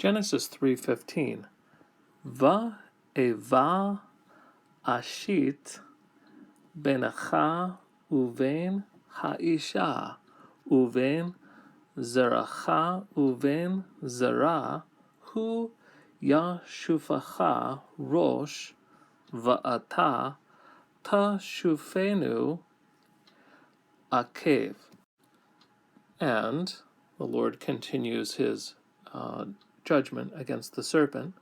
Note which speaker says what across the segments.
Speaker 1: Genesis 3:15. Va'eva ashit benecha uven ha'isha uven zeracha uven zera hu yashufacha rosh va'ata tashufenu akev. And the Lord continues his judgment against the serpent.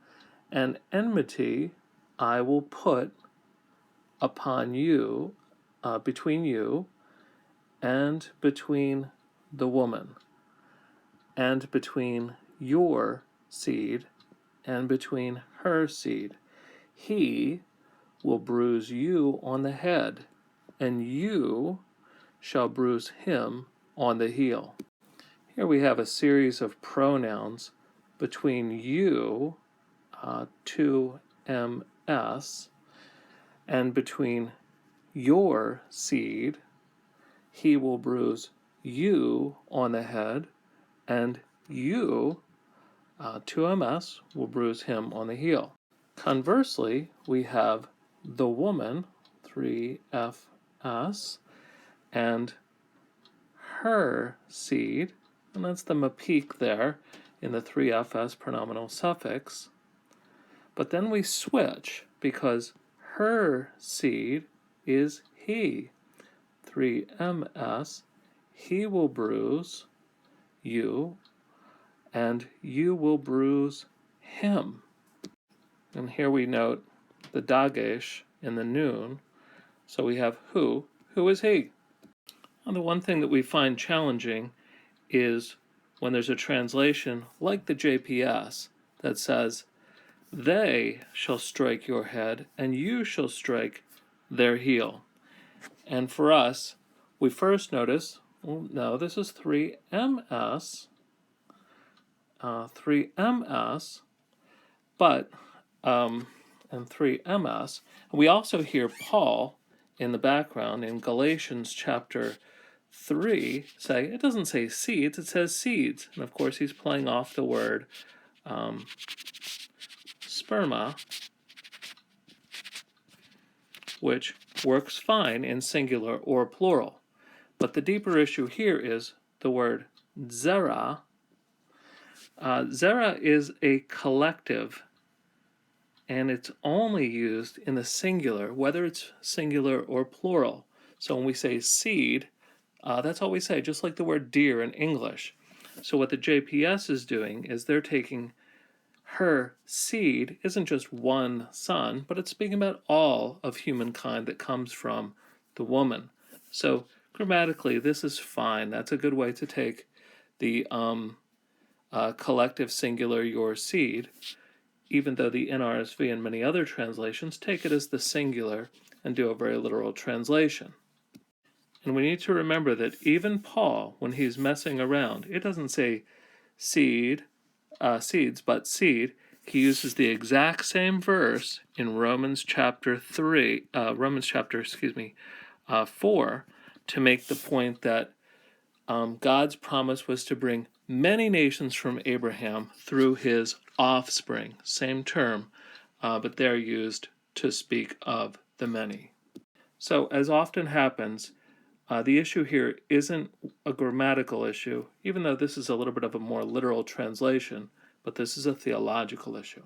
Speaker 1: And enmity I will put upon you, between you and between the woman, and between your seed and between her seed. He will bruise you on the head, and you shall bruise him on the heel. Here we have a series of pronouns between you, 2ms, and between your seed. He will bruise you on the head, and you, 2ms, will bruise him on the heel. Conversely, we have the woman, 3fs, and her seed, and that's the mapik there in the 3fs pronominal suffix. But then we switch because her seed is he, 3ms. He will bruise you, and you will bruise him. And here we note the dagesh in the noon. So we have who. Who is he? And the one thing that we find challenging is when there's a translation like the JPS that says, they shall strike your head, and you shall strike their heel. And for us, we first notice, well, no, this is 3ms, 3ms, but, and 3ms. We also hear Paul in the background in Galatians chapter 3 say, it doesn't say seeds, it says seeds. And of course he's playing off the word sperma, which works fine in singular or plural. But the deeper issue here is the word zera. Zera is a collective, and it's only used in the singular, whether it's singular or plural. So when we say seed, that's all we say, just like the word deer in English. So what the JPS is doing is they're taking her seed, isn't just one son, but it's speaking about all of humankind that comes from the woman. So grammatically, this is fine. That's a good way to take the collective singular your seed, even though the NRSV and many other translations take it as the singular and do a very literal translation. And we need to remember that even Paul, when he's messing around, it doesn't say seeds, but seed. He uses the exact same verse in Romans chapter 4 to make the point that God's promise was to bring many nations from Abraham through his offspring. Same term, but they're used to speak of the many. So, as often happens, the issue here isn't a grammatical issue, even though this is a little bit of a more literal translation, but this is a theological issue.